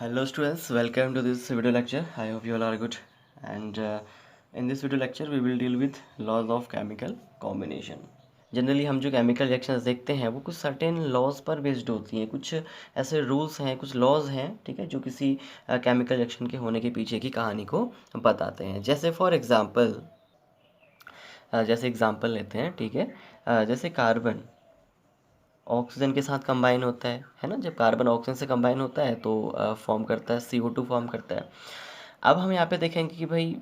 Hello students, welcome to this video lecture. I hope you all are good. And in this video lecture, we will deal with laws of chemical combination. Generally हम जो chemical reactions देखते हैं वो कुछ certain laws पर based होती हैं, कुछ ऐसे रूल्स हैं, कुछ लॉज हैं, ठीक है, जो किसी केमिकल रिएक्शन के होने के पीछे की कहानी को बताते हैं। जैसे फॉर एग्जांपल जैसे एग्जांपल लेते हैं, ठीक है, जैसे कार्बन ऑक्सीजन के साथ कंबाइन होता है ना। जब कार्बन ऑक्सीजन से कंबाइन होता है तो फॉर्म करता है CO2 फॉर्म करता है। अब हम यहाँ पे देखेंगे कि भाई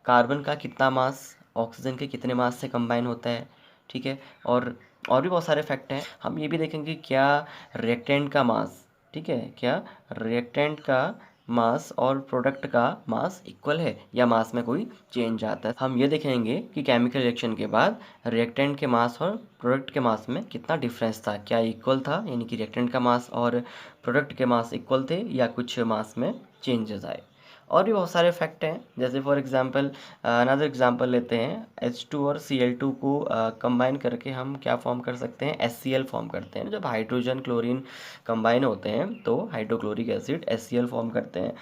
कार्बन का कितना मास ऑक्सीजन के कितने मास से कंबाइन होता है, ठीक है। और भी बहुत सारे फैक्ट हैं। हम ये भी देखेंगे क्या रिएक्टेंट का मास, ठीक है, क्या रिएक्टेंट का मास और प्रोडक्ट का मास इक्वल है या मास में कोई चेंज आता है। हम ये देखेंगे कि केमिकल रिएक्शन के बाद रिएक्टेंट के मास और प्रोडक्ट के मास में कितना डिफरेंस था, क्या इक्वल था, यानी कि रिएक्टेंट का मास और प्रोडक्ट के मास इक्वल थे या कुछ मास में चेंजेस आए। और भी बहुत सारे फैक्ट हैं। जैसे फॉर एग्जांपल अनदर एग्जांपल लेते हैं, H2 और Cl2 को कंबाइन करके हम क्या फॉर्म कर सकते हैं, HCl फॉर्म करते हैं। जब हाइड्रोजन क्लोरीन कंबाइन होते हैं तो हाइड्रोक्लोरिक एसिड HCl फॉर्म करते हैं।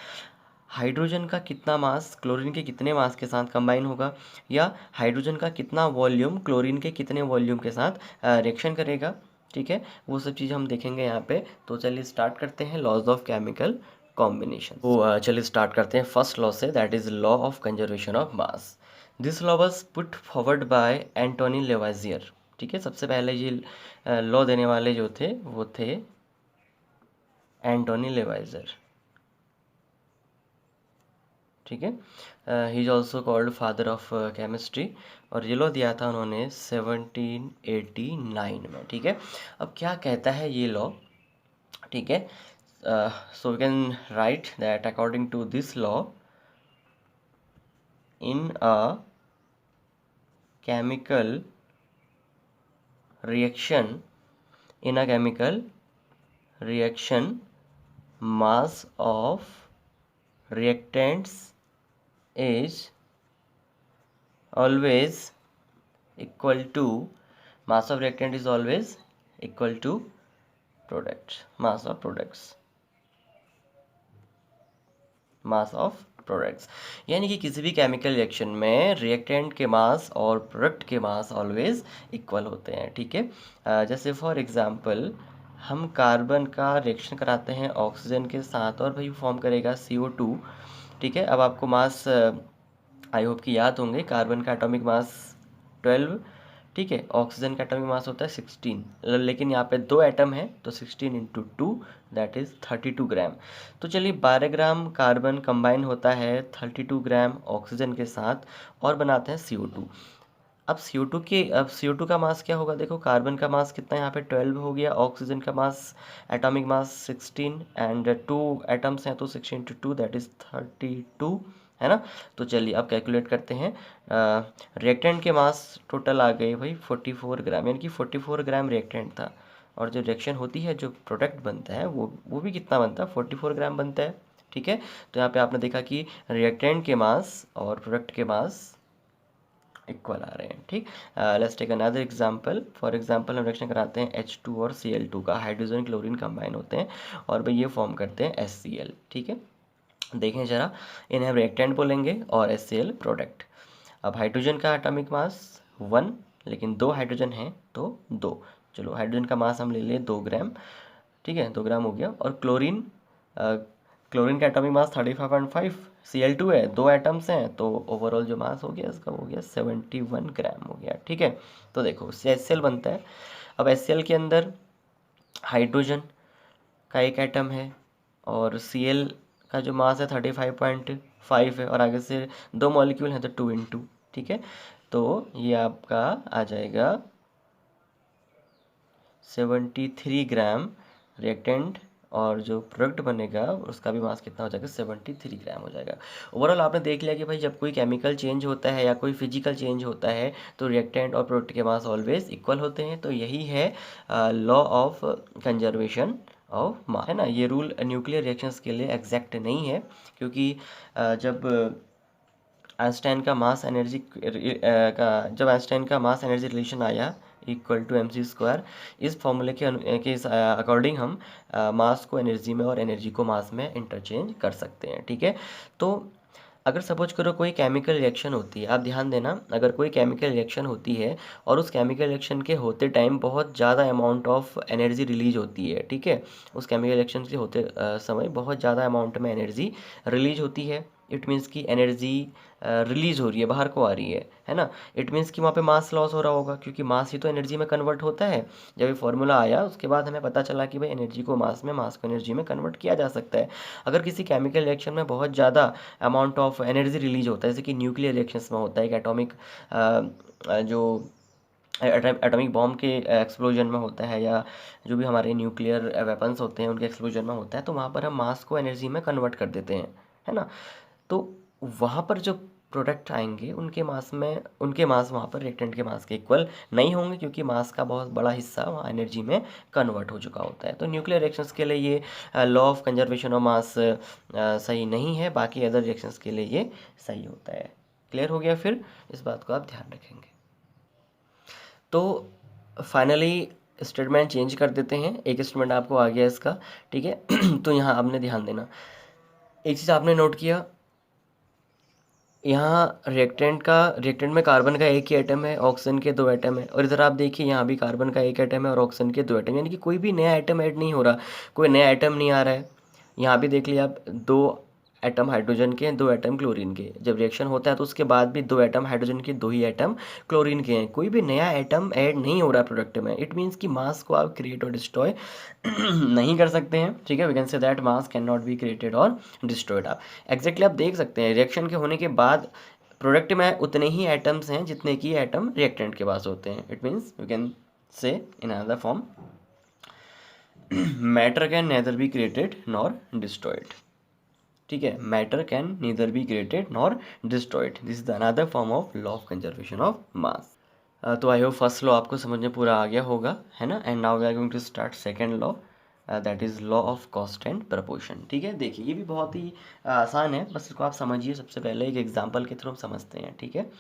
हाइड्रोजन का कितना मास क्लोरीन के कितने मास के साथ कंबाइन होगा, या हाइड्रोजन का कितना वॉल्यूम क्लोरीन के कितने वॉल्यूम के साथ रिएक्शन करेगा, ठीक है, वो सब चीज़ हम देखेंगे यहाँ पे। तो चलिए स्टार्ट करते हैं लॉज ऑफ केमिकल कॉम्बिनेशन। तो चलिए स्टार्ट करते हैं फर्स्ट लॉ से, that is law of conservation of mass. This law was put forward by Antoine Lavoisier, ठीक है। सबसे पहले ये लॉ देने वाले जो थे वो थे एंटोनी लेवाइजर, ठीक है। He is also called father of chemistry, और ये लॉ दिया था उन्होंने 1789 में, ठीक है। अब क्या कहता है ये लॉ, ठीक है। So we can write that according to this law in a chemical reaction, in a chemical reaction, mass of reactants is always equal to, mass of reactant is always equal to product, mass of products, mass of products. यानी कि किसी भी chemical reaction में reactant के मास और product के मास always equal होते हैं, ठीक है। जैसे फॉर एग्जांपल हम कार्बन का रिएक्शन कराते हैं ऑक्सीजन के साथ और भाई फॉर्म करेगा CO2, ठीक है। अब आपको मास आई होप कि याद होंगे, कार्बन का एटॉमिक मास 12, ठीक है, ऑक्सीजन का एटॉमिक मास होता है 16, लेकिन यहाँ पे दो एटम है तो 16 इंटू 2 दैट इज 32 ग्राम। तो चलिए 12 ग्राम कार्बन कंबाइन होता है 32 ग्राम ऑक्सीजन के साथ और बनाते हैं CO2। अब CO2 का मास क्या होगा, देखो कार्बन का मास कितना यहाँ पे 12 हो गया, ऑक्सीजन का mass atomic mass 16 and 2 atoms हैं तो 16 इंटू 2 दैट इज 32, है ना। तो चलिए अब कैलकुलेट करते हैं। रिएक्टेंट के मास टोटल आ गए भाई 44 ग्राम, यानी कि 44 ग्राम रिएक्टेंट था, और जो रिएक्शन होती है जो प्रोडक्ट बनता है वो भी कितना बनता है, 44 ग्राम बनता है, ठीक है। तो यहाँ पे आपने देखा कि रिएक्टेंट के मास और प्रोडक्ट के मास इक्वल आ रहे हैं, ठीक। Let's take another example. For example हम रिएक्शन कराते हैं H2 और Cl2 का, हाइड्रोजन क्लोरीन कंबाइन होते हैं और भाई ये फॉर्म करते हैं HCl, ठीक है। देखें जरा, इन्हें हम रिएक्टेंट बोलेंगे और HCl प्रोडक्ट। अब हाइड्रोजन का एटॉमिक मास 1, लेकिन 2 हाइड्रोजन हैं तो 2, चलो हाइड्रोजन का मास हम ले लें 2 ग्राम, ठीक है, 2 ग्राम हो गया। और क्लोरीन का एटॉमिक मास 35.5, Cl2 है, 2 एटम्स हैं तो ओवरऑल जो मास हो गया इसका हो गया 71 ग्राम हो गया, ठीक है। तो देखो HCl बनता है। अब HCl के अंदर हाइड्रोजन का एक एटम है और Cl का जो मास है 35.5 है, और आगे से 2 मॉलिक्यूल हैं तो 2 इंटू, ठीक है। तो ये आपका आ जाएगा 73 ग्राम रिएक्टेंट, और जो प्रोडक्ट बनेगा उसका भी मास कितना हो जाएगा, 73 ग्राम हो जाएगा। ओवरऑल आपने देख लिया कि भाई जब कोई केमिकल चेंज होता है या कोई फिजिकल चेंज होता है तो रिएक्टेंट और प्रोडक्ट के मास ऑलवेज इक्वल होते हैं। तो यही है लॉ ऑफ कंजर्वेशन ऑफ मास, है ना। ये रूल न्यूक्लियर रिएक्शंस के लिए एग्जैक्ट नहीं है, क्योंकि जब आइंस्टाइन का मास एनर्जी का जब आइंस्टाइन का मास एनर्जी रिलेशन आया इक्वल टू mc², इस फॉर्मूले के अकॉर्डिंग हम मास को एनर्जी में और एनर्जी को मास में इंटरचेंज कर सकते हैं, ठीक है। तो अगर सपोज करो कोई केमिकल रिएक्शन होती है, आप ध्यान देना, अगर कोई केमिकल रिएक्शन होती है और उस केमिकल रिएक्शन के होते टाइम बहुत ज़्यादा अमाउंट ऑफ एनर्जी रिलीज होती है, ठीक है, उस केमिकल रिएक्शन के होते समय बहुत ज़्यादा अमाउंट में एनर्जी रिलीज होती है, इट मीन्स कि एनर्जी रिलीज हो रही है, बाहर को आ रही है ना। इट मीन्स कि वहाँ पे मास लॉस हो रहा होगा, क्योंकि मास ही तो एनर्जी में कन्वर्ट होता है। जब ये फॉर्मूला आया उसके बाद हमें पता चला कि भाई एनर्जी को मास में, मास को एनर्जी में कन्वर्ट किया जा सकता है। अगर किसी केमिकल रिएक्शन में बहुत ज़्यादा अमाउंट ऑफ एनर्जी रिलीज होता है, जैसे कि न्यूक्लियर रिएक्शंस में होता है, एक एटॉमिक जो एटॉमिक बॉम्ब के एक्सप्लोजन में होता है, या जो भी हमारे न्यूक्लियर वेपन्स होते हैं उनके एक्सप्लोजन में होता है, तो वहाँ पर हम मास को एनर्जी में कन्वर्ट कर देते हैं, है ना। तो वहाँ पर जो प्रोडक्ट आएंगे उनके मास वहाँ पर रिएक्टेंट के मास के इक्वल नहीं होंगे, क्योंकि मास का बहुत बड़ा हिस्सा वहाँ एनर्जी में कन्वर्ट हो चुका होता है। तो न्यूक्लियर रिएक्शंस के लिए ये लॉ ऑफ कंजर्वेशन ऑफ मास सही नहीं है, बाकी अदर रिएक्शंस के लिए ये सही होता है। क्लियर हो गया? फिर इस बात को आप ध्यान रखेंगे। तो फाइनली स्टेटमेंट चेंज कर देते हैं, एक स्टेटमेंट आपको आ गया इसका, ठीक है। तो यहाँ आपने ध्यान देना, एक चीज़ आपने नोट किया, यहाँ रिएक्टेंट में कार्बन का एक ही एटम है, ऑक्सीजन के 2 एटम है, और इधर आप देखिए यहाँ भी कार्बन का एक एटम है और ऑक्सीजन के 2 एटम, यानी कि कोई भी नया एटम ऐड नहीं हो रहा, कोई नया एटम नहीं आ रहा है। यहाँ भी देख लिया आप, 2 एटम हाइड्रोजन के हैं, 2 एटम क्लोरीन के। जब रिएक्शन होता है तो उसके बाद भी 2 एटम हाइड्रोजन के, 2 ही एटम क्लोरीन के हैं। कोई भी नया एटम ऐड नहीं हो रहा प्रोडक्ट में। इट मीन्स कि मास को आप क्रिएट और डिस्ट्रॉय नहीं कर सकते हैं, ठीक है। We can say that mass can not be created और डिस्ट्रॉयड। आप एग्जैक्टली आप देख सकते हैं रिएक्शन के होने के बाद प्रोडक्ट में उतने ही एटम्स हैं जितने की एटम रिएक्टेंट के पास होते हैं। It means you can say in another form, matter can nether be created nor destroyed, ठीक है। Matter can neither be created nor destroyed, this is another form of law of conservation of मास। तो I hope first law आपको समझ में पूरा आ गया होगा, है ना। And now we are going to start second law, that is law of cost and proportion, ठीक है। देखिए ये भी बहुत ही आसान है, बस इसको आप समझिए। सबसे पहले एक एग्जांपल के थ्रू हम समझते हैं, ठीक है।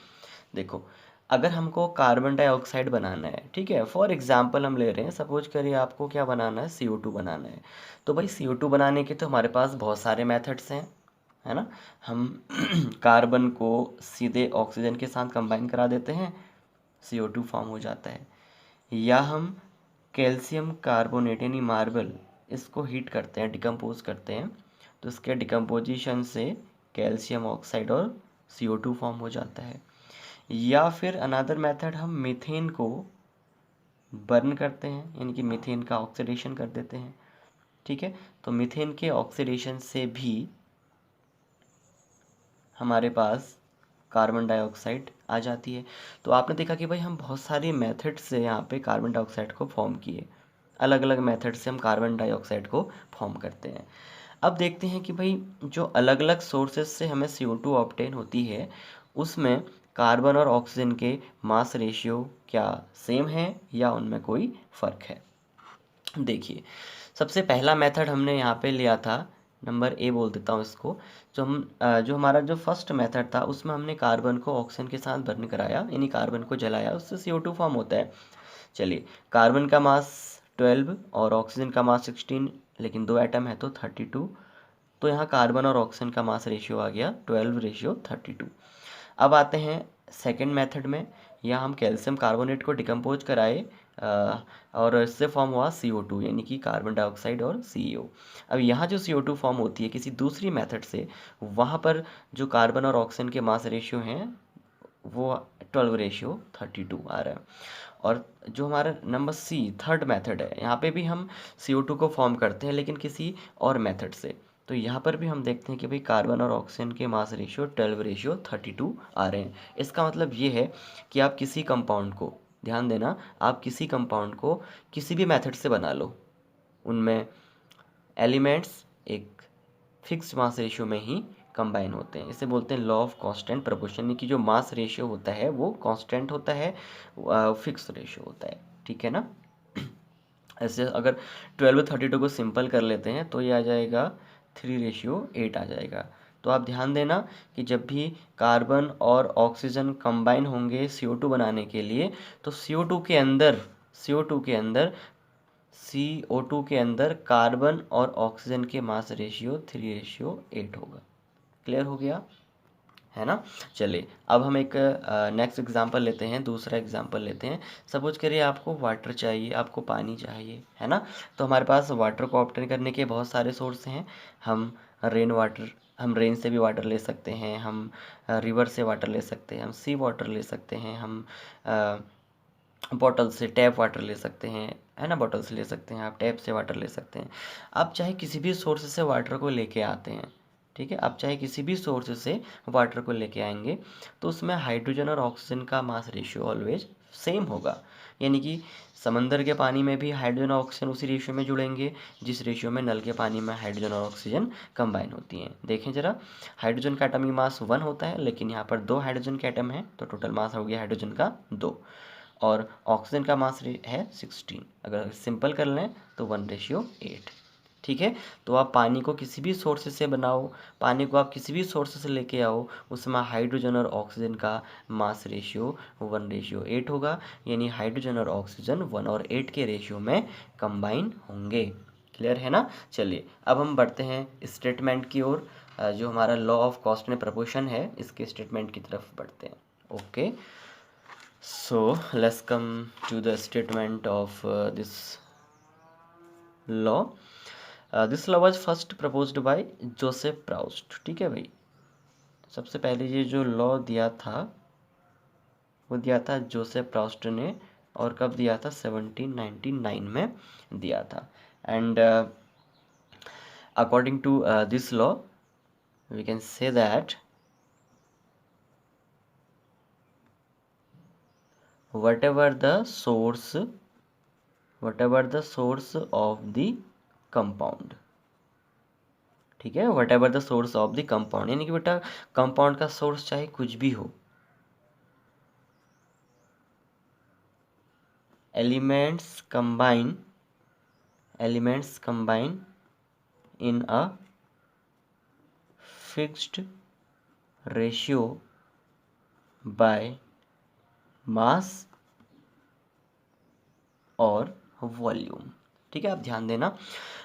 देखो, अगर हमको कार्बन डाइऑक्साइड बनाना है, ठीक है, फॉर एग्जांपल हम ले रहे हैं, सपोज करिए आपको क्या बनाना है, CO2 बनाना है। तो भाई CO2 बनाने के तो हमारे पास बहुत सारे मेथड्स हैं, है ना। हम कार्बन को सीधे ऑक्सीजन के साथ कंबाइन करा देते हैं, CO2 फॉर्म हो जाता है। या हम कैल्शियम कार्बोनेट यानी मार्बल, इसको हीट करते हैं, डिकम्पोज करते हैं, तो इसके डिकम्पोजिशन से कैल्शियम ऑक्साइड और CO2 फॉर्म हो जाता है। या फिर अनदर मेथड, हम मीथेन को बर्न करते हैं, यानी कि मीथेन का ऑक्सीडेशन कर देते हैं, ठीक है। तो मीथेन के ऑक्सीडेशन से भी हमारे पास कार्बन डाइऑक्साइड आ जाती है। तो आपने देखा कि भाई हम बहुत सारे मेथड से यहाँ पे कार्बन डाइऑक्साइड को फॉर्म किए, अलग अलग मेथड से हम कार्बन डाइऑक्साइड को फॉर्म करते हैं। अब देखते हैं कि भाई जो अलग अलग सोर्सेज से हमें CO2 ऑब्टेन होती है, उसमें कार्बन और ऑक्सीजन के मास रेशियो क्या सेम है या उनमें कोई फ़र्क है। देखिए, सबसे पहला मेथड हमने यहाँ पे लिया था, नंबर ए बोल देता हूँ इसको। जो हमारा जो फर्स्ट मेथड था उसमें हमने कार्बन को ऑक्सीजन के साथ बर्न कराया, यानी कार्बन को जलाया, उससे CO2 फॉर्म होता है। चलिए, कार्बन का मास 12 और ऑक्सीजन का मास 16, लेकिन 2 एटम है तो 32। तो यहाँ कार्बन और ऑक्सीजन का मास रेशियो आ गया 12:32। अब आते हैं सेकंड मेथड में। यहाँ हम कैल्शियम कार्बोनेट को डिकम्पोज कराए और इससे फॉर्म हुआ CO2, यानी कि कार्बन डाइऑक्साइड और CO। अब यहाँ जो CO2 फॉर्म होती है किसी दूसरी मेथड से, वहाँ पर जो कार्बन और ऑक्सीजन के मास रेशियो हैं वो 12:32 आ रहा है। और जो हमारा नंबर C थर्ड मेथड है, यहाँ पे भी हम CO2 को फॉर्म करते हैं लेकिन किसी और मेथड से। तो यहाँ पर भी हम देखते हैं कि भाई कार्बन और ऑक्सीजन के मास रेशियो 12:32 आ रहे हैं। इसका मतलब ये है कि आप किसी कंपाउंड को, ध्यान देना, आप किसी कंपाउंड को किसी भी मेथड से बना लो, उनमें एलिमेंट्स एक फिक्स्ड मास रेशियो में ही कंबाइन होते हैं। इसे बोलते हैं लॉ ऑफ कांस्टेंट प्रोपोर्शन, यानी कि जो मास रेशियो होता है वो कांस्टेंट होता है, फिक्स रेशियो होता है, ठीक है ना। ऐसे अगर 12:32 को सिंपल कर लेते हैं तो ये आ जाएगा 3:8 आ जाएगा। तो आप ध्यान देना कि जब भी कार्बन और ऑक्सीजन कंबाइन होंगे CO2 बनाने के लिए, तो CO2 के अंदर CO2 के अंदर कार्बन और ऑक्सीजन के मास रेशियो 3:8 होगा। क्लियर हो गया है ना। चलिए अब हम एक नेक्स्ट एग्जांपल लेते हैं, दूसरा एग्जांपल लेते हैं। सपोज करिए आपको वाटर चाहिए, आपको पानी चाहिए, है ना। तो हमारे पास वाटर को ऑब्टेन करने के बहुत सारे सोर्स हैं। हम हम रेन से भी वाटर ले सकते हैं, हम रिवर से वाटर ले सकते हैं, हम सी वाटर ले सकते हैं, हम बॉटल से टैप वाटर ले सकते हैं, है ना। बॉटल से ले सकते हैं, आप टैप से वाटर ले सकते हैं। आप चाहे किसी भी सोर्स से वाटर को लेके आते हैं, ठीक है, आप चाहे किसी भी सोर्स से वाटर को लेके आएंगे, तो उसमें हाइड्रोजन और ऑक्सीजन का मास रेशियो ऑलवेज सेम होगा। यानी कि समंदर के पानी में भी हाइड्रोजन और ऑक्सीजन उसी रेशियो में जुड़ेंगे जिस रेशियो में नल के पानी में हाइड्रोजन और ऑक्सीजन कंबाइन होती हैं। देखें जरा, हाइड्रोजन का एटॉमिक मास 1 होता है, लेकिन यहाँ पर 2 हाइड्रोजन के एटम हैं, तो टोटल मास हो गया हाइड्रोजन का 2, और ऑक्सीजन का मास है 16। अगर सिंपल कर लें तो 1:8। ठीक है। तो आप पानी को किसी भी सोर्स से बनाओ, पानी को आप किसी भी सोर्स से लेके आओ, उसमें हाइड्रोजन और ऑक्सीजन का मास रेशियो 1:8 होगा। यानी हाइड्रोजन और ऑक्सीजन 1 और 8 के रेशियो में कंबाइन होंगे। क्लियर है ना। चलिए अब हम बढ़ते हैं स्टेटमेंट की ओर, जो हमारा law of cost and proportion है, इसके स्टेटमेंट की तरफ बढ़ते हैं। Okay, so let's come to the statement of this law. This law was first proposed by Joseph Proust। ठीक है भाई, सबसे पहले ये जो लॉ दिया था वो दिया था जोसेफ प्राउस्ट ने, और कब दिया था, 1799 में दिया था। And according to this law we can say that whatever the source of the compound, ठीक है, whatever the source of the compound, यानी कि बेटा कंपाउंड का सोर्स चाहे कुछ भी हो, elements combine in a fixed ratio by मास और वॉल्यूम। ठीक है, आप ध्यान देना,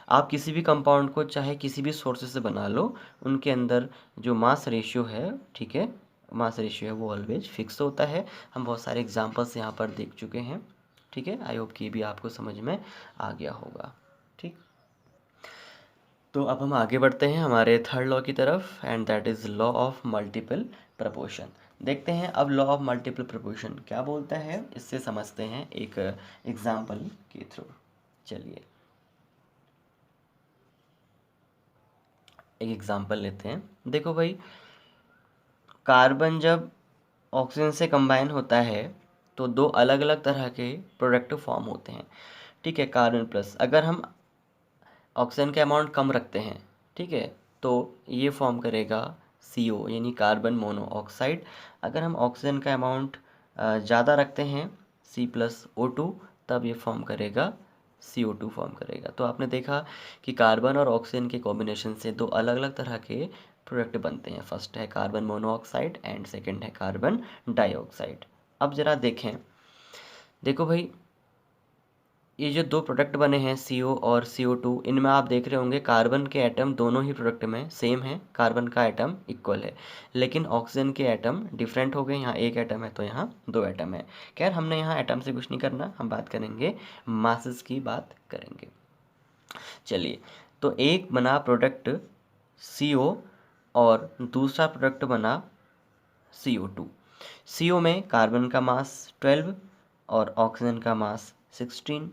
आप किसी भी कंपाउंड को चाहे किसी भी सोर्स से बना लो, उनके अंदर जो मास रेशियो है, ठीक है, मास रेशियो है वो ऑलवेज फिक्स होता है। हम बहुत सारे एग्जांपल्स यहाँ पर देख चुके हैं। ठीक है, आई होप कि भी आपको समझ में आ गया होगा। ठीक, तो अब हम आगे बढ़ते हैं हमारे थर्ड लॉ की तरफ, and that is law of multiple proportion. देखते हैं अब लॉ ऑफ मल्टीपल प्रपोर्शन क्या बोलता है, इससे समझते हैं एक एग्जाम्पल के थ्रू। चलिए एक एग्जाम्पल लेते हैं। देखो भाई, कार्बन जब ऑक्सीजन से कंबाइन होता है तो 2 अलग अलग तरह के प्रोडक्ट फॉर्म होते हैं। ठीक है, कार्बन प्लस, अगर हम ऑक्सीजन का अमाउंट कम रखते हैं, ठीक है, तो ये फॉर्म करेगा CO यानी कार्बन मोनोऑक्साइड। अगर हम ऑक्सीजन का अमाउंट ज़्यादा रखते हैं C+O2, तब ये फॉर्म करेगा CO2 फॉर्म करेगा। तो आपने देखा कि कार्बन और ऑक्सीजन के कॉम्बिनेशन से 2 अलग अलग तरह के प्रोडक्ट बनते हैं। फर्स्ट है कार्बन मोनोऑक्साइड एंड सेकंड है कार्बन डाइऑक्साइड। अब ज़रा देखें, देखो भाई, ये जो 2 प्रोडक्ट बने हैं CO और CO2, इनमें आप देख रहे होंगे कार्बन के एटम दोनों ही प्रोडक्ट में सेम है, कार्बन का एटम इक्वल है, लेकिन ऑक्सीजन के एटम डिफरेंट हो गए। यहाँ 1 एटम है तो यहाँ 2 एटम है। खैर हमने यहाँ एटम से कुछ नहीं करना, हम बात करेंगे मासेस की बात करेंगे। चलिए, तो एक बना प्रोडक्ट CO और दूसरा प्रोडक्ट बना CO2। CO में कार्बन का मास 12 और ऑक्सीजन का मास 16,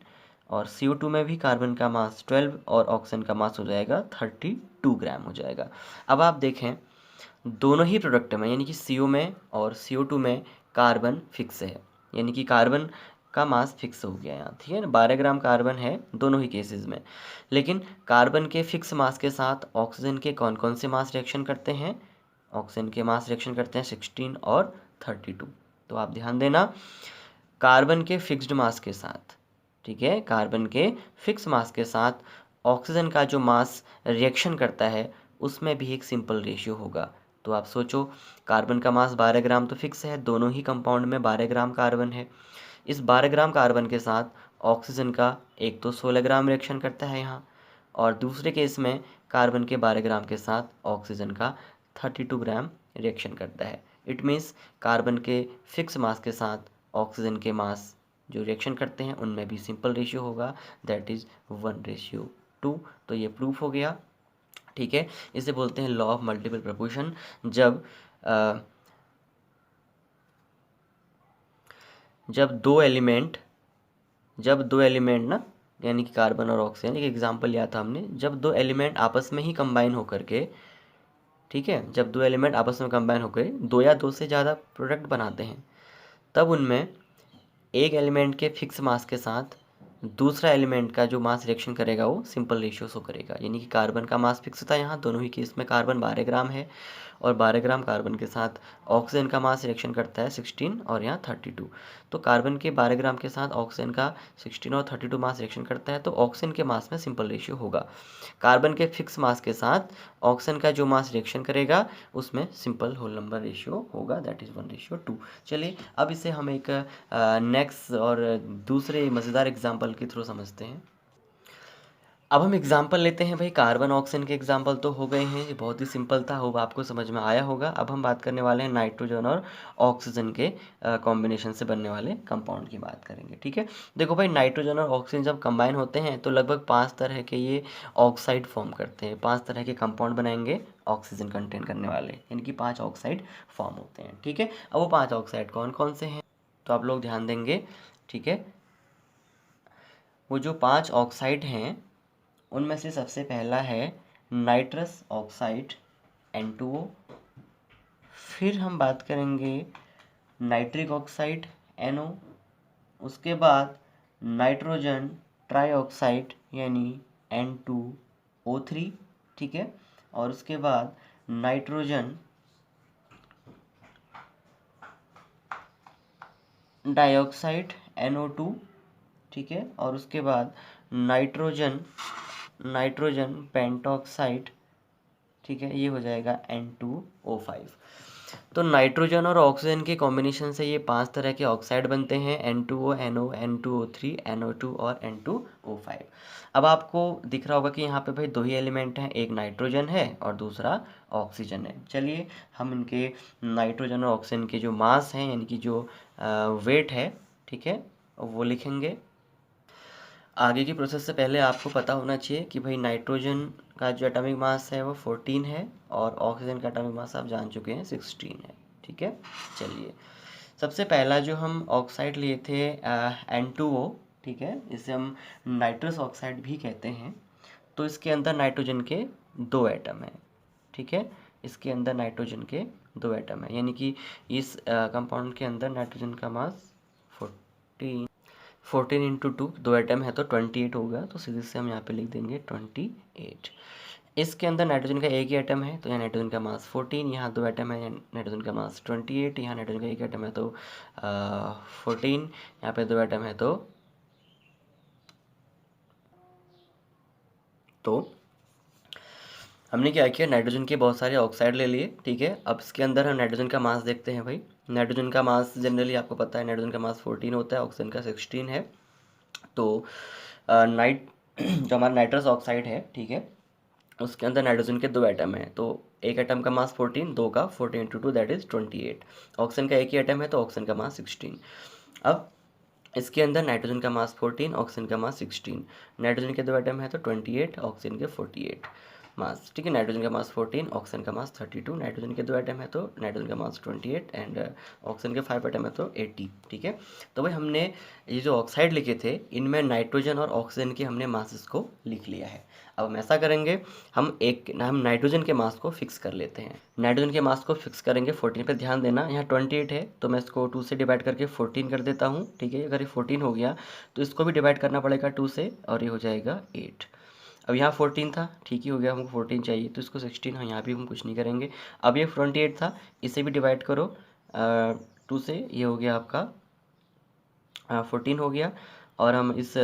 और CO2 में भी कार्बन का मास 12 और ऑक्सीजन का मास हो जाएगा 32 ग्राम हो जाएगा। अब आप देखें, दोनों ही प्रोडक्ट में यानी कि CO में और CO2 में कार्बन फिक्स है, यानी कि कार्बन का मास फिक्स हो गया यहाँ। ठीक है ना, 12 ग्राम कार्बन है दोनों ही केसेस में। लेकिन कार्बन के फिक्स मास के साथ ऑक्सीजन के कौन कौन से मास रिएक्शन करते हैं, ऑक्सीजन के मास रिएक्शन करते हैं 16 और 32। तो आप ध्यान देना, कार्बन के फिक्स्ड मास के साथ, ठीक है, कार्बन के फिक्स मास के साथ ऑक्सीजन का जो मास रिएक्शन करता है उसमें भी एक सिंपल रेशियो होगा। तो आप सोचो, कार्बन का मास 12 ग्राम तो फिक्स है, दोनों ही कंपाउंड में 12 ग्राम कार्बन है। इस 12 ग्राम कार्बन के साथ ऑक्सीजन का एक तो 16 ग्राम रिएक्शन करता है यहाँ, और दूसरे केस में कार्बन के 12 ग्राम के साथ ऑक्सीजन का 32 ग्राम रिएक्शन करता है। इट मीन्स कार्बन के फिक्स मास के साथ ऑक्सीजन के मास जो रिएक्शन करते हैं उनमें भी सिंपल रेशियो होगा, दैट इज़ 1:2। तो ये प्रूफ हो गया। ठीक है, इसे बोलते हैं लॉ ऑफ मल्टीपल प्रपोर्शन। अ, जब दो एलिमेंट ना, यानी कि कार्बन और ऑक्सीजन, एक एग्जांपल लिया था हमने, जब दो एलिमेंट आपस में ही कंबाइन होकर के, ठीक है, जब दो एलिमेंट आपस में कंबाइन होकर दो या दो से ज़्यादा प्रोडक्ट बनाते हैं, तब उनमें एक एलिमेंट के फिक्स मास के साथ दूसरा एलिमेंट का जो मास रिएक्शन करेगा वो सिंपल रेशियो शो करेगा। यानी कि कार्बन का मास फिक्स था यहाँ, दोनों ही केस में कार्बन 12 ग्राम है, और 12 ग्राम कार्बन के साथ ऑक्सीजन का मास रिएक्शन करता है 16 और यहाँ 32। तो कार्बन के 12 ग्राम के साथ ऑक्सीजन का 16 और 32 मास रिएक्शन करता है, तो ऑक्सीजन के मास में सिंपल रेशियो होगा। कार्बन के फिक्स मास के साथ ऑक्सीजन का जो मास रिएक्शन करेगा उसमें सिंपल होल नंबर रेशियो होगा, दैट इज़ 1:2। चलिए अब इसे हम एक नेक्स्ट और दूसरे मज़ेदार एग्जाम्पल के थ्रू समझते हैं। अब हम एग्जाम्पल लेते हैं भाई, कार्बन ऑक्सीजन के एग्जाम्पल तो हो गए हैं, ये बहुत ही सिंपल था, होप आपको समझ में आया होगा। अब हम बात करने वाले हैं नाइट्रोजन और ऑक्सीजन के कॉम्बिनेशन से बनने वाले कंपाउंड की बात करेंगे। ठीक है, देखो भाई, नाइट्रोजन और ऑक्सीजन जब कंबाइन होते हैं तो लगभग 5 तरह के ये ऑक्साइड फॉर्म करते हैं, 5 तरह के कंपाउंड बनाएंगे ऑक्सीजन कंटेन करने वाले, यानी कि 5 ऑक्साइड फॉर्म होते हैं। ठीक है, अब वो 5 ऑक्साइड कौन कौन से हैं तो आप लोग ध्यान देंगे। ठीक है, वो जो 5 ऑक्साइड हैं उनमें से सबसे पहला है नाइट्रस ऑक्साइड N2O। फिर हम बात करेंगे नाइट्रिक ऑक्साइड NO। उसके बाद नाइट्रोजन ट्राईऑक्साइड यानी N2O3। ठीक है, और उसके बाद नाइट्रोजन डाइऑक्साइड NO2। ठीक है, और उसके बाद नाइट्रोजन पेंटॉक्साइड। ठीक है, ये हो जाएगा N2O5। तो नाइट्रोजन और ऑक्सीजन के कॉम्बिनेशन से ये 5 तरह के ऑक्साइड बनते हैं, N2O, NO, N2O3, NO2 और N2O5। अब आपको दिख रहा होगा कि यहाँ पे भाई दो ही एलिमेंट हैं, एक नाइट्रोजन है और दूसरा ऑक्सीजन है। चलिए हम इनके नाइट्रोजन और ऑक्सीजन के जो मास हैं, यानी कि जो वेट है, ठीक है, वो लिखेंगे। आगे की प्रोसेस से पहले आपको पता होना चाहिए कि भाई नाइट्रोजन का जो एटॉमिक मास है वो 14 है, और ऑक्सीजन का एटॉमिक मास आप जान चुके हैं 16 है। ठीक है, चलिए सबसे पहला जो हम ऑक्साइड लिए थे N2O, ठीक है, इसे हम नाइट्रस ऑक्साइड भी कहते हैं। तो इसके अंदर नाइट्रोजन के 2 एटम हैं। ठीक है, इसके अंदर नाइट्रोजन के 2 एटम हैं, यानी कि इस कंपाउंड के अंदर नाइट्रोजन का मास 14 इंटू 2, 2 एटम है तो 28 होगा, तो सीधे से हम यहाँ पे लिख देंगे 28। इसके अंदर नाइट्रोजन का एक ही एटम है तो यहाँ नाइट्रोजन का मास 14, यहाँ 2 एटम है, नाइट्रोजन का मास 28, यहाँ नाइट्रोजन का एक एटम है तो 14, यहाँ पे 2 एटम है तो हमने क्या किया, नाइट्रोजन के बहुत सारे ऑक्साइड ले लिए। ठीक है, अब इसके अंदर हम नाइट्रोजन का मास देखते हैं भाई। नाइट्रोजन का मास जनरली आपको पता है, नाइट्रोजन का मास 14 होता है, ऑक्सीजन का 16 है। तो नाइट जो हमारा नाइट्रस ऑक्साइड है, ठीक है, उसके अंदर नाइट्रोजन के 2 एटम हैं, तो एक एटम का मास 14, दो का 14 इंटू 2 दैट इज़ 28। ऑक्सीजन का एक ही एटम है तो ऑक्सीजन का मास 16। अब इसके अंदर नाइट्रोजन का मास 14, ऑक्सीजन का मास 16, नाइट्रोजन के 2 एटम है तो 28, ऑक्सीजन के 48 मास। ठीक है, नाइट्रोजन का मास 14, ऑक्सीजन का मास 32, नाइट्रोजन के 2 एटम है तो नाइट्रोजन का मास 28 एंड ऑक्सीजन के 5 एटम है तो 80। ठीक है, तो भाई हमने ये जो ऑक्साइड लिखे थे इनमें नाइट्रोजन और ऑक्सीजन के हमने मासेस को लिख लिया है। अब हम ऐसा करेंगे, हम नाइट्रोजन के मास को फिक्स कर लेते हैं। नाइट्रोजन के मास को फिक्स करेंगे 14 पे। ध्यान देना, यहाँ 28 है तो मैं इसको 2 से डिवाइड करके 14 कर देता हूँ। ठीक है, अगर ये 14 हो गया तो इसको भी डिवाइड करना पड़ेगा 2 से, और ये हो जाएगा 8। अब यहाँ 14 था, ठीक ही हो गया, हमको 14 चाहिए तो इसको 16, हाँ यहाँ भी हम कुछ नहीं करेंगे। अब ये 28 था, इसे भी डिवाइड करो 2 से, ये हो गया आपका 14 हो गया। और हम इस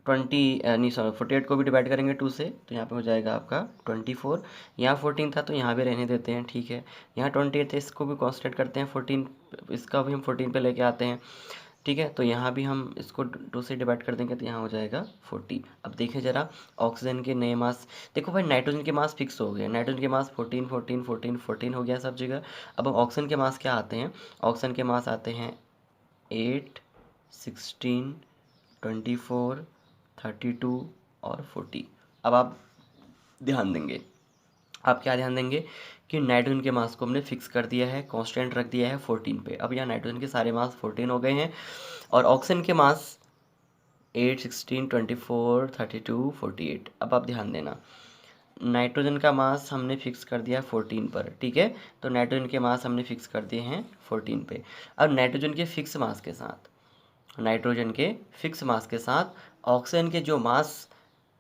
नहीं सॉरी 48 को भी डिवाइड करेंगे 2 से, तो यहाँ पे हो जाएगा आपका 24। यहाँ 14 था तो यहाँ भी रहने देते हैं, ठीक है। यहाँ 28 है, इसको भी कॉन्स्टेंट करते हैं 14, इसका भी हम 14 पे लेके आते हैं, ठीक है। तो यहाँ भी हम इसको 2 से डिवाइड कर देंगे तो यहाँ हो जाएगा 40। अब देखें ज़रा ऑक्सीजन के नए मास, देखो भाई नाइट्रोजन के मास फिक्स हो गए, नाइट्रोजन के मास 14 14 14 14 हो गया सब जगह। अब ऑक्सीजन के मास क्या आते हैं, ऑक्सीजन के मास आते हैं 8, 16, 24, 32 और 40। अब आप ध्यान देंगे, आप क्या ध्यान देंगे कि नाइट्रोजन के मास को हमने फिक्स कर दिया है, कांस्टेंट रख दिया है 14 पे। अब यहाँ नाइट्रोजन के सारे मास 14 हो गए हैं और ऑक्सीजन के मास 8, 16, 24, 32, 48। अब आप ध्यान देना, नाइट्रोजन का मास हमने फिक्स कर दिया 14 पर, ठीक है। तो नाइट्रोजन के मास हमने फिक्स कर दिए हैं 14 पे। अब नाइट्रोजन के फिक्स मास के साथ, नाइट्रोजन के फिक्स मास के साथ ऑक्सीजन के जो मास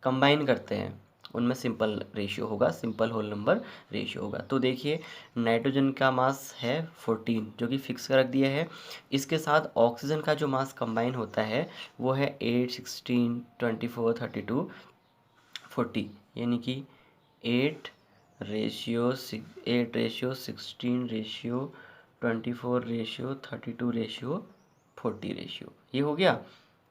कंबाइन करते हैं उनमें सिंपल रेशियो होगा, सिंपल होल नंबर रेशियो होगा। तो देखिए नाइट्रोजन का मास है 14 जो कि फिक्स रख दिया है, इसके साथ ऑक्सीजन का जो मास कंबाइन होता है वो है 8, 16, 24, 32, 40, यानी कि 8 ratio 16 ratio 24 ratio 32 ratio 40 ratio, ये हो गया,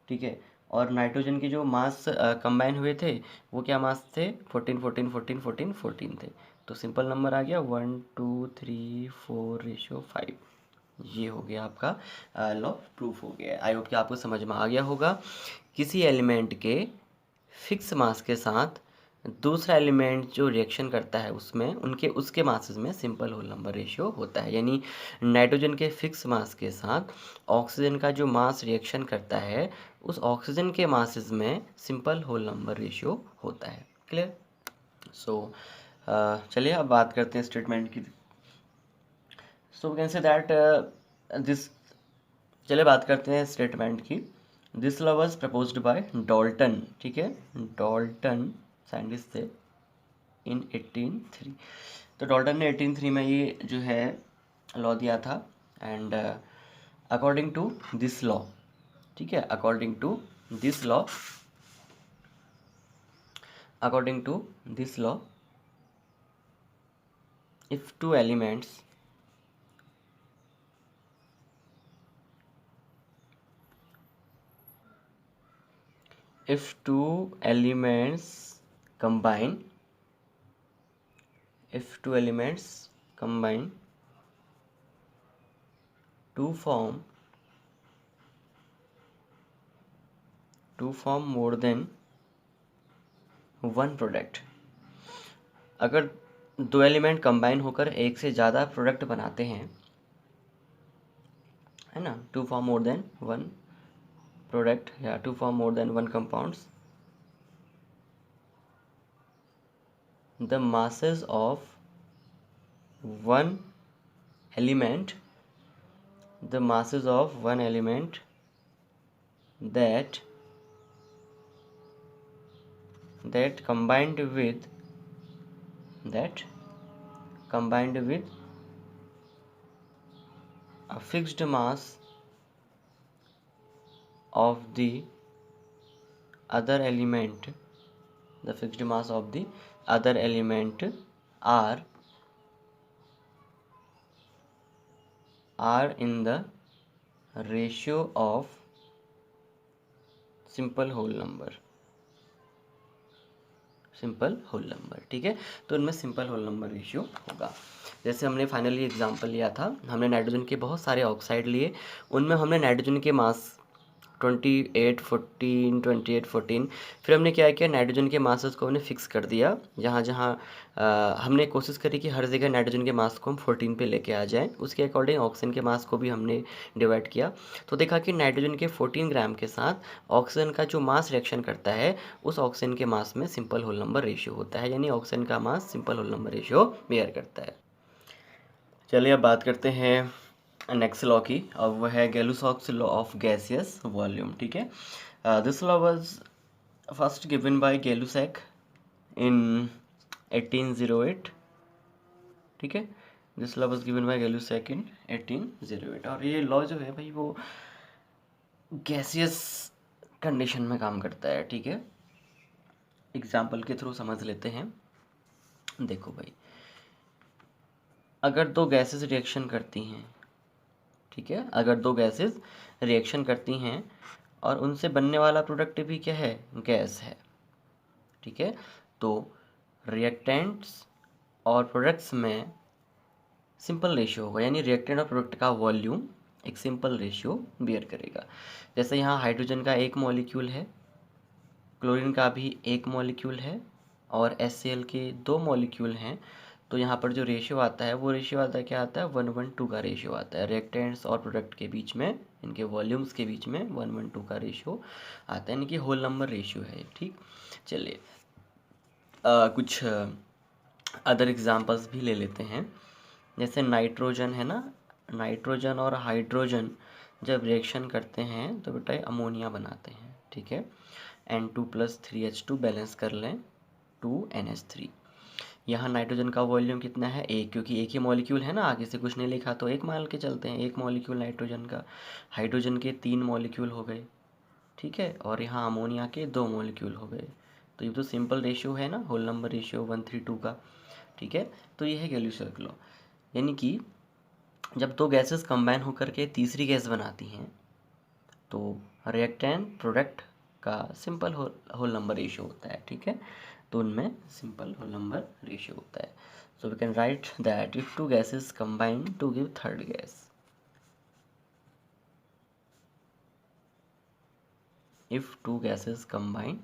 ठीक है। और नाइट्रोजन के जो मास कंबाइन हुए थे वो क्या मास थे, 14 14 14 14 14 थे। तो सिंपल नंबर आ गया 1 2 3 4 रेशियो 5। ये हो गया आपका लॉ प्रूफ हो गया। आई होप कि आपको समझ में आ गया होगा। किसी एलिमेंट के फिक्स मास के साथ दूसरा एलिमेंट जो रिएक्शन करता है उसमें उनके उसके मासेस में सिंपल होल नंबर रेशियो होता है, यानी नाइट्रोजन के फिक्स मास के साथ ऑक्सीजन का जो मास रिएक्शन करता है उस ऑक्सीजन के मासेस में सिंपल होल नंबर रेशियो होता है। क्लियर? सो चलिए अब बात करते हैं स्टेटमेंट की। So can say that this, चलिए बात करते हैं स्टेटमेंट की। This law was proposed by Dalton, ठीक है, डॉल्टन साइंटिस्ट थे इन 1803। तो डॉल्टन ने 1803 में ये जो है लॉ दिया था। And according to this law, ठीक है, according to this law, according to this law if two elements if two elements combine, if two elements combine to form more than one product, अगर दो element combine होकर एक से ज़्यादा product बनाते हैं, है ना, to form more than one product या to form more than one compounds, the masses of one element, the masses of one element that combined with a fixed mass of the other element, the fixed mass of the other element are in the ratio of simple whole number, simple whole number, ठीक है। तो इनमें simple whole number ratio होगा। जैसे हमने finally example लिया था, हमने नाइट्रोजन के बहुत सारे ऑक्साइड लिए, उनमें हमने नाइट्रोजन के मास 28 14 28 14, फिर हमने क्या किया, नाइट्रोजन के मासेस को हमने फिक्स कर दिया। जहाँ जहाँ हमने कोशिश करी कि हर जगह नाइट्रोजन के मास को हम 14 पे लेके आ जाएं, उसके अकॉर्डिंग ऑक्सीजन के मास को भी हमने डिवाइड किया। तो देखा कि नाइट्रोजन के 14 ग्राम के साथ ऑक्सीजन का जो मास रिएक्शन करता है उस ऑक्सीजन के मास में सिंपल होल नंबर रेशियो होता है, यानी ऑक्सीजन का mass simple whole number ratio bear करता है। चलिए अब बात करते हैं नेक्स्ट लॉ की, और वह है Gay Lussac's law of gaseous volume, ठीक है। This law was first given by Gay Lussac in 1808, ठीक है। This law was given by Gay Lussac in 1808, और ये लॉ जो है भाई वो गैसियस कंडीशन में काम करता है, ठीक है। एग्जाम्पल के थ्रू समझ लेते हैं। देखो भाई, अगर दो गैसेस रिएक्शन करती हैं, ठीक है, अगर दो गैसेस रिएक्शन करती हैं और उनसे बनने वाला प्रोडक्ट भी क्या है, गैस है, ठीक है, तो रिएक्टेंट्स और प्रोडक्ट्स में सिंपल रेशियो होगा, यानी रिएक्टेंट और प्रोडक्ट का वॉल्यूम एक सिंपल रेशियो बियर करेगा। जैसे यहाँ हाइड्रोजन का एक मॉलिक्यूल है, क्लोरीन का भी एक मॉलिक्यूल है और HCl के दो मॉलिक्यूल हैं, तो यहाँ पर जो रेशियो आता है वो रेशियो आता है, क्या आता है, 1:2 का रेशियो आता है। रिएक्टेंट्स और प्रोडक्ट के बीच में, इनके वॉल्यूम्स के बीच में 1:2 का रेशियो आता है, यानी कि होल नंबर रेशियो है, ठीक। चलिए कुछ अदर एग्जांपल्स भी ले लेते हैं। जैसे नाइट्रोजन है ना, नाइट्रोजन और हाइड्रोजन जब रिएक्शन करते हैं तो बेटा अमोनिया बनाते हैं, ठीक है। N2+3H2 बैलेंस कर लें 2NH3। यहाँ नाइट्रोजन का वॉल्यूम कितना है, एक, क्योंकि एक ही मॉलिक्यूल है ना, आगे से कुछ नहीं लिखा तो एक मान के चलते हैं, एक मॉलिक्यूल नाइट्रोजन का। हाइड्रोजन के 3 मॉलिक्यूल हो गए, ठीक है, और यहाँ अमोनिया के 2 मॉलिक्यूल हो गए। तो ये तो सिंपल रेशियो है ना, होल नंबर रेशियो 1:3:2 का, ठीक है। तो ये है गैलियो-शार्क लॉ, यानी कि जब दो गैसेस कंबाइन होकर के तीसरी गैस बनाती हैं तो रिएक्टेंट प्रोडक्ट का सिंपल होल नंबर रेशियो होता है, ठीक है। तो उनमें सिंपल होल नंबर रेशियो होता है। So we can write that if two gases combine to give third gas, if two gases combine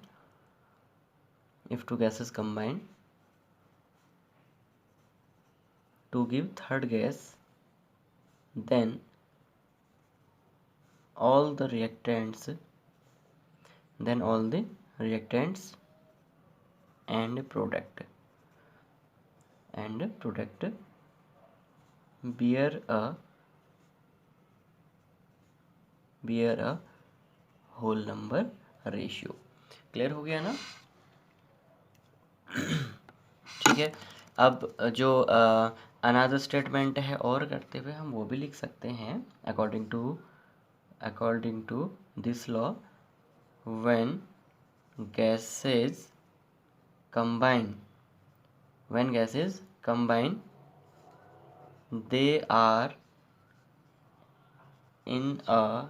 to give third gas, then all the reactants and product bear a whole number ratio। Clear हो गया ना, ठीक है। अब जो another statement है और करते हुए हम वो भी लिख सकते हैं। According to this law, when gases combine they are in a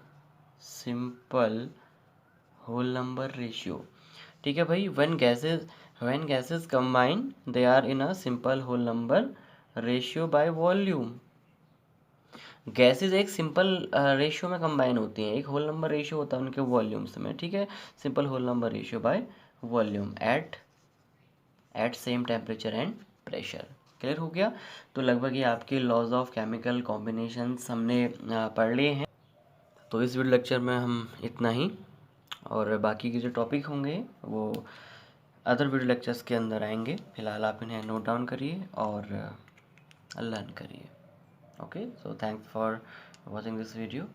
simple whole number ratio, ठीक है भाई। when gases combine they are in a simple whole number ratio by volume। Gases एक सिंपल रेशियो में combine होती हैं, एक whole number ratio होता है उनके वॉल्यूम्स में, ठीक है। Simple whole number ratio by volume at same temperature and pressure. Clear हो गया। तो लगभग ये आपके लॉज ऑफ केमिकल कॉम्बिनेशंस हमने पढ़ लिए हैं। तो इस वीडियो लेक्चर में हम इतना ही, और बाकी के जो टॉपिक होंगे वो अदर वीडियो लेक्चर्स के अंदर आएंगे। फिलहाल आप इन्हें नोट डाउन करिए और लर्न करिए। Okay, so thanks for watching this video.